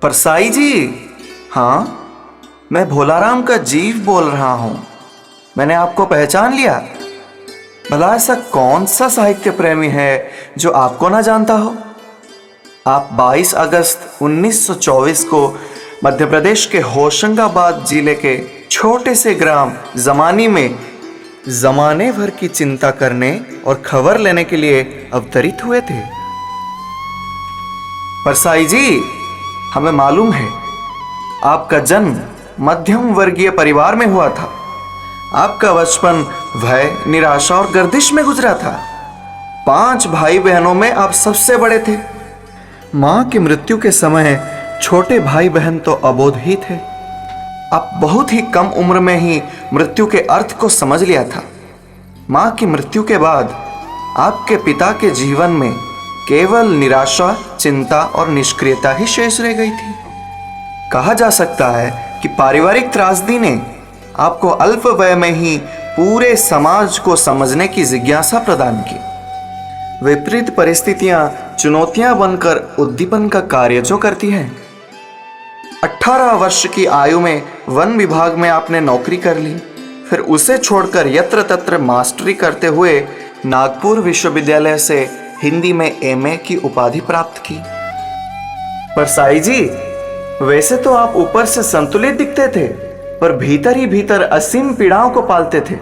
परसाई जी। हाँ, मैं भोलाराम का जीव बोल रहा हूँ। मैंने आपको पहचान लिया। भला ऐसा कौन सा साहित्य प्रेमी है जो आपको ना जानता हो? आप 22 अगस्त 1924 को मध्य प्रदेश के होशंगाबाद जिले के छोटे से ग्राम जमानी में जमाने भर की चिंता करने और खबर लेने के लिए अवतरित हुए थे। परसाई जी, हमें मालूम है आपका जन्म मध्यम वर्गीय परिवार में हुआ था। आपका बचपन भय, निराशा और गर्दिश में गुजरा था। 5 भाई बहनों में आप सबसे बड़े थे। मां की मृत्यु के समय छोटे भाई बहन तो अबोध ही थे। आप बहुत ही कम उम्र में ही मृत्यु के अर्थ को समझ लिया था। मां की मृत्यु के बाद आपके पिता के जीवन में केवल निराशा, चिंता और निष्क्रियता ही शेष रह गई थी। कहा जा सकता है कि पारिवारिक त्रासदी ने आपको अल्प वय में ही पूरे समाज को समझने की जिज्ञासा प्रदान की। विपरीत परिस्थितियां चुनौतियां बनकर उद्दीपन का कार्य जो करती हैं। 18 वर्ष की आयु में वन विभाग में आपने नौकरी कर ली, फिर उसे छोड़कर यत्र तत्र मास्टरी करते हुए नागपुर विश्वविद्यालय से हिंदी में एमए की उपाधि प्राप्त की। परसाई जी, वैसे तो आप ऊपर से संतुलित दिखते थे, पर भीतर ही भीतर असीम पीड़ाओं को पालते थे।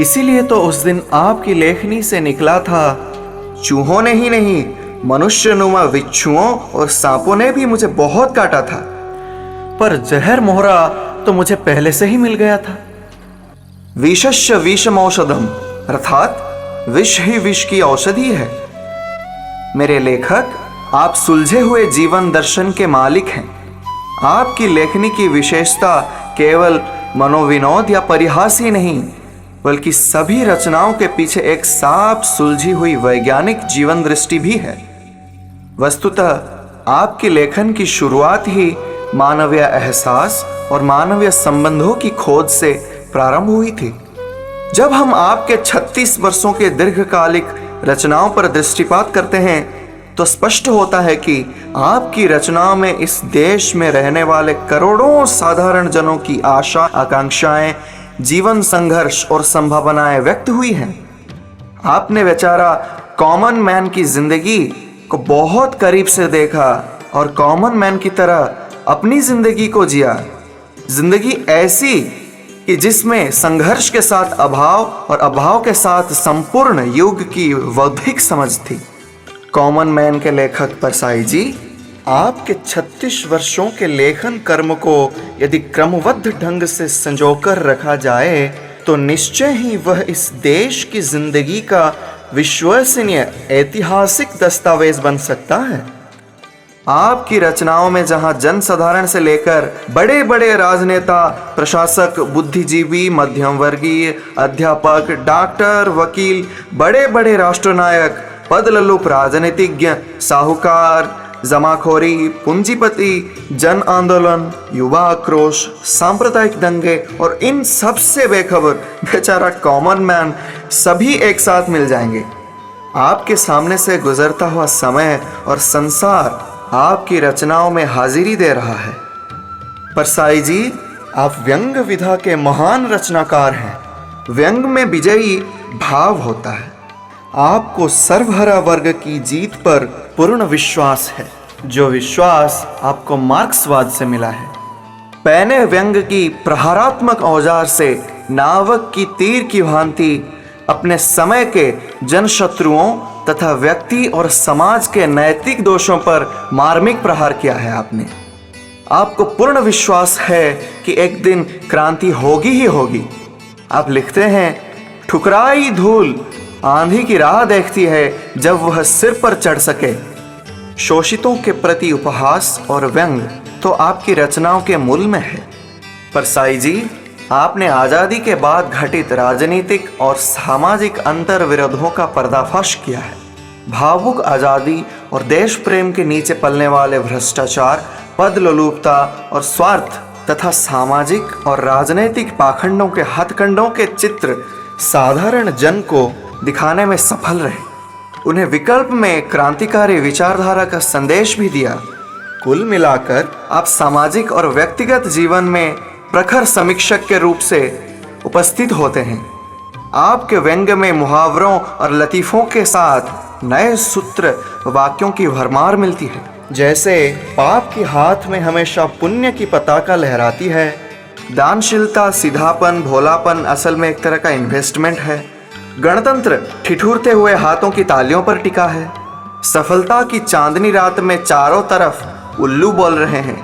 इसीलिए तो उस दिन आपकी लेखनी से निकला था, चूहों ने ही नहीं, मनुष्यनुमा बिच्छुओं और सांपों ने भी मुझे बहुत काटा था, पर जहर मोहरा तो मुझे पहले से ही मिल गया था। विषस्य विषम औषधम, अर्थात विष ही विष की औषधि है। मेरे लेखक, आप सुलझे हुए जीवन दर्शन के मालिक हैं। आपकी लेखनी की विशेषता केवल मनोविनोद या परिहास ही नहीं, बल्कि सभी रचनाओं के पीछे एक साफ सुलझी हुई वैज्ञानिक जीवन दृष्टि भी है। वस्तुतः आपकी लेखन की शुरुआत ही मानवीय एहसास और मानवीय संबंधों की खोज से प्रारंभ हुई थी। जब हम आपके 36 वर्षों के दीर्घकालिक रचनाओं पर दृष्टिपात करते हैं तो स्पष्ट होता है कि आपकी रचनाओं में इस देश में रहने वाले करोड़ों साधारण जनों की आशा, आकांक्षाएं, जीवन संघर्ष और संभावनाएं व्यक्त हुई हैं। आपने बेचारा कॉमन मैन की जिंदगी को बहुत करीब से देखा और कॉमन मैन की तरह अपनी जिंदगी को जिया। जिंदगी ऐसी कि जिसमें संघर्ष के साथ अभाव और अभाव के साथ संपूर्ण युग की बौद्धिक समझ थी। कॉमन मैन के लेखक परसाई जी, आपके 36 वर्षों के लेखन कर्म को यदि क्रमबद्ध ढंग से संजोकर रखा जाए तो निश्चय ही वह इस देश की जिंदगी का विश्वसनीय ऐतिहासिक दस्तावेज बन सकता है। आपकी रचनाओं में जहां जनसाधारण से लेकर बड़े बड़े राजनेता, प्रशासक, बुद्धिजीवी, मध्यम वर्गीय, अध्यापक, डॉक्टर, वकील, बड़े बड़े राष्ट्रनायक, पदललुप राजनीतिज्ञ, साहूकार, जमाखोरी, पूंजीपति, जन आंदोलन, युवा आक्रोश, सांप्रदायिक दंगे और इन सब से बेखबर बेचारा कॉमन मैन सभी एक साथ मिल जाएंगे। आपके सामने से गुजरता हुआ समय और संसार आपकी रचनाओं में हाजिरी दे रहा है। परसाई जी, आप व्यंग विधा के महान रचनाकार हैं। व्यंग में विजयी भाव होता है। आपको सर्वहरा वर्ग की जीत पर पूर्ण विश्वास है, जो विश्वास आपको मार्क्सवाद से मिला है। पैने व्यंग की प्रहारात्मक औजार से नावक की तीर की भांति अपने समय के जनशत्रुओं तथा व्यक्ति और समाज के नैतिक दोषों पर मार्मिक प्रहार किया है आपने। आपको पूर्ण विश्वास है कि एक दिन क्रांति होगी ही होगी। आप लिखते हैं, ठुकराई धूल आंधी की राह देखती है जब वह सिर पर चढ़ सके। शोषितों के प्रति उपहास और व्यंग तो आपकी रचनाओं के मूल में है। परसाई जी, आपने आज़ादी के बाद घटित राजनीतिक और सामाजिक अंतर विरोधों का पर्दाफाश किया है। भावुक आज़ादी और देश प्रेम के नीचे पलने वाले भ्रष्टाचार, पदलोलुपता और स्वार्थ तथा सामाजिक और राजनीतिक पाखंडों के हथकंडों के चित्र साधारण जन को दिखाने में सफल रहे। उन्हें विकल्प में क्रांतिकारी विचारधारा का संदेश भी दिया। कुल मिलाकर आप सामाजिक और व्यक्तिगत जीवन में प्रखर समीक्षक के रूप से उपस्थित होते हैं। आपके व्यंग में मुहावरों और लतीफ़ों के साथ नए सूत्र वाक्यों की भरमार मिलती है। जैसे पाप के हाथ में हमेशा पुण्य की पताका लहराती है, दानशीलता, सीधापन, भोलापन असल में एक तरह का इन्वेस्टमेंट है, गणतंत्र ठिठुरते हुए हाथों की तालियों पर टिका है, सफलता की चांदनी रात में चारों तरफ उल्लू बोल रहे हैं।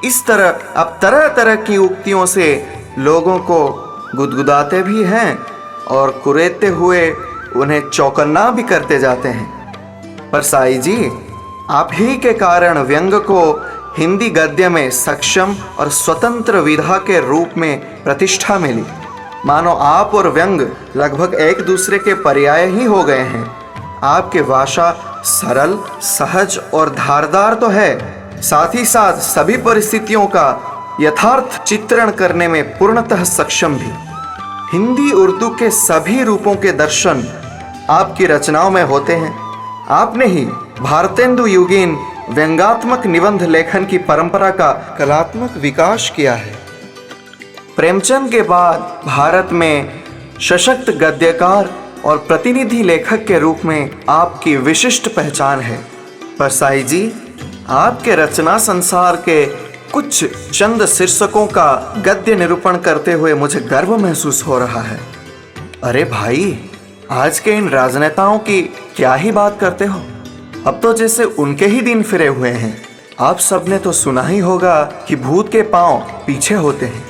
इस तरह आप तरह तरह की उक्तियों से लोगों को गुदगुदाते भी हैं और कुरेदते हुए उन्हें चौकन्ना भी करते जाते हैं। पर साई जी, आप ही के कारण व्यंग को हिंदी गद्य में सक्षम और स्वतंत्र विधा के रूप में प्रतिष्ठा मिली। मानो आप और व्यंग लगभग एक दूसरे के पर्याय ही हो गए हैं। आपकी भाषा सरल, सहज और धारदार तो है, साथ ही साथ सभी परिस्थितियों का यथार्थ चित्रण करने में पूर्णतः सक्षम भी। हिंदी उर्दू के सभी रूपों के दर्शन आपकी रचनाओं में होते हैं। आपने ही भारतेंदु युगीन व्यंग्यात्मक निबंध लेखन की परंपरा का कलात्मक विकास किया है। प्रेमचंद के बाद भारत में सशक्त गद्यकार और प्रतिनिधि लेखक के रूप में आपकी विशिष्ट पहचान है। पर साई जी, आपके रचना संसार के कुछ चंद शीर्षकों का गद्य निरूपण करते हुए मुझे गर्व महसूस हो रहा है। अरे भाई, आज के इन राजनेताओं की क्या ही बात करते हो, अब तो जैसे उनके ही दिन फिरे हुए हैं। आप सबने तो सुना ही होगा कि भूत के पांव पीछे होते हैं।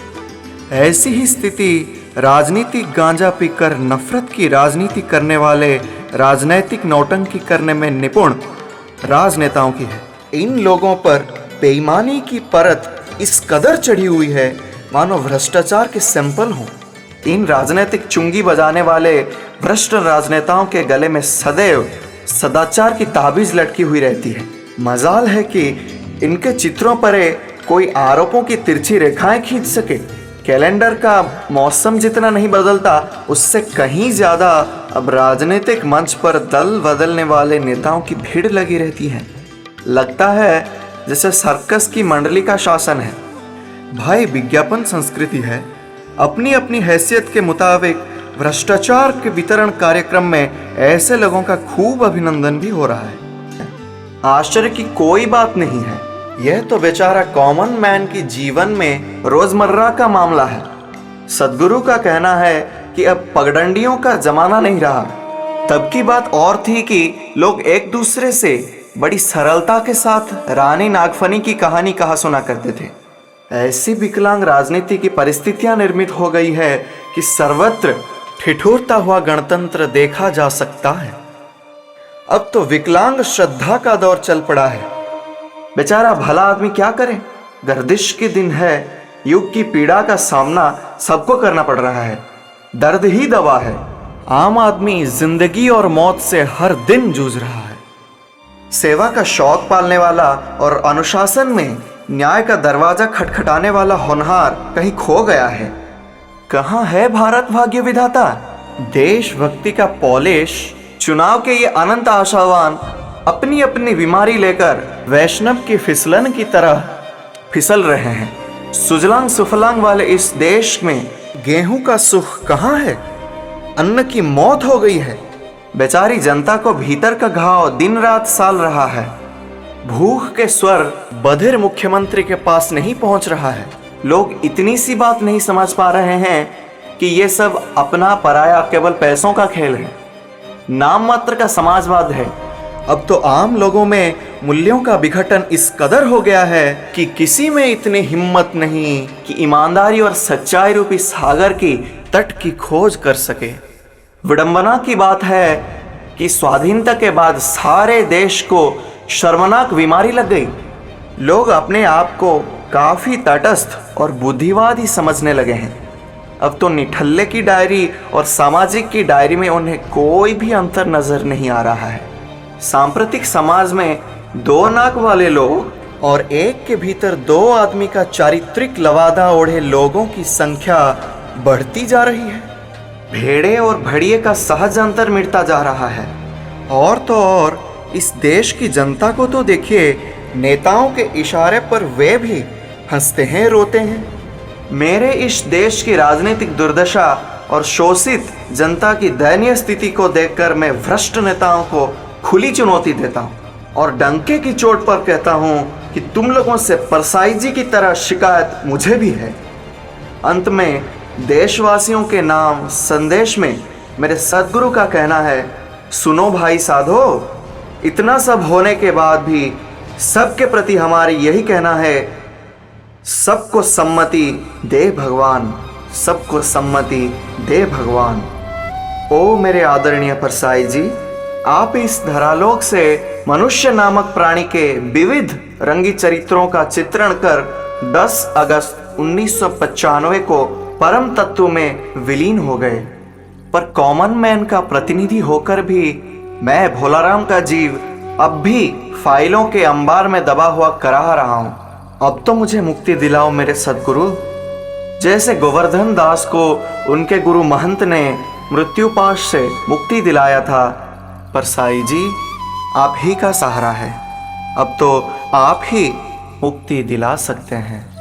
ऐसी ही स्थिति राजनीतिक गांजा पीकर नफरत की राजनीति करने वाले राजनैतिक नौटंकी करने में निपुण राजनेताओं की है। इन लोगों पर बेईमानी की परत इस कदर चढ़ी हुई है मानो भ्रष्टाचार के सैंपल हों। इन राजनीतिक चुंगी बजाने वाले भ्रष्ट राजनेताओं के गले में सदैव सदाचार की ताबीज लटकी हुई रहती है। मजाल है कि इनके चित्रों पर कोई आरोपों की तिरछी रेखाएं खींच सके। कैलेंडर का मौसम जितना नहीं बदलता, उससे कहीं ज़्यादा अब राजनीतिक मंच पर दल बदलने वाले नेताओं की भीड़ लगी रहती है। लगता है जैसे सर्कस की मंडली का शासन है। भाई, विज्ञापन संस्कृति है। अपनी अपनी हैसियत के मुताबिक भ्रष्टाचार के वितरण कार्यक्रम में ऐसे लोगों का खूब अभिनंदन भी हो रहा है। आश्चर्य की कोई बात नहीं है। यह तो बेचारा कॉमन मैन की जीवन में रोजमर्रा का मामला है। सदगुरु का कहना है कि अब पगडंडियों का जमाना नहीं रहा। तब की बात और थी कि लोग एक दूसरे से बड़ी सरलता के साथ रानी नागफनी की कहानी कहा सुना करते थे। ऐसी विकलांग राजनीति की परिस्थितियां निर्मित हो गई है कि सर्वत्र ठिठुरता हुआ गणतंत्र देखा जा सकता है। अब तो विकलांग श्रद्धा का दौर चल पड़ा है। बेचारा भला आदमी क्या करे, गर्दिश के दिन है। युग की पीड़ा का सामना सबको करना पड़ रहा है। दर्द ही दवा है। आम आदमी जिंदगी और मौत से हर दिन जूझ रहा है। सेवा का शौक पालने वाला और अनुशासन में न्याय का दरवाजा खटखटाने वाला होनहार कहीं खो गया है। कहाँ है भारत भाग्य विधाता? देशभक्ति का पॉलिश चुनाव के ये अनंत आशावान अपनी अपनी बीमारी लेकर वैष्णव की फिसलन की तरह फिसल रहे हैं। सुजलांग सुफलांग वाले इस देश में गेहूं का सुख कहाँ है? अन्न की मौत हो गई है। बेचारी जनता को भीतर का घाव दिन रात साल रहा है। भूख के स्वर बधिर मुख्यमंत्री के पास नहीं पहुंच रहा है। लोग इतनी सी बात नहीं समझ पा रहे हैं कि ये सब अपना पराया केवल पैसों का खेल है, नाम मात्र का समाजवाद है। अब तो आम लोगों में मूल्यों का विघटन इस कदर हो गया है कि किसी में इतनी हिम्मत नहीं कि ईमानदारी और सच्चाई रूपी सागर की तट की खोज कर सके। विडंबना की बात है कि स्वाधीनता के बाद सारे देश को शर्मनाक बीमारी लग गई। लोग अपने आप को काफी तटस्थ और बुद्धिवादी समझने लगे हैं। अब तो निठल्ले की डायरी और सामाजिक की डायरी में उन्हें कोई भी अंतर नजर नहीं आ रहा है। सांप्रतिक समाज में दो नाक वाले लोग और एक के भीतर दो आदमी का चारित्रिक लवादा ओढ़े लोगों की संख्या बढ़ती जा रही है। भेड़े और भड़िए का सहज अंतर मिटता जा रहा है। और तो और इस देश की जनता को तो देखिए, नेताओं के इशारे पर वे भी हंसते हैं, रोते हैं। मेरे इस देश की राजनीतिक दुर्दशा और शोषित जनता की दयनीय स्थिति को देखकर मैं भ्रष्ट नेताओं को खुली चुनौती देता हूँ और डंके की चोट पर कहता हूँ कि तुम लोगों से परसाई जी की तरह शिकायत मुझे भी है। अंत में देशवासियों के नाम संदेश में मेरे सद्गुरु का कहना है, सुनो भाई साधो, इतना सब होने के बाद भी सबके प्रति हमारी यही कहना है, सबको सम्मति दे भगवान, सबको सम्मति दे भगवान। ओ मेरे आदरणीय परसाई जी, आप इस धरालोक से मनुष्य नामक प्राणी के विविध रंगी चरित्रों का चित्रण कर 10 अगस्त 1995 को परम तत्व में विलीन हो गए। पर कॉमन मैन का प्रतिनिधि होकर भी मैं भोलाराम का जीव अब भी फाइलों के अंबार में दबा हुआ कराह रहा हूं। अब तो मुझे मुक्ति दिलाओ मेरे सद्गुरु। जैसे गोवर्धन दास को उनके गुरु महंत ने मृत्युपाश से मुक्ति दिलाया था, परसाई जी आप ही का सहारा है। अब तो आप ही मुक्ति दिला सकते हैं।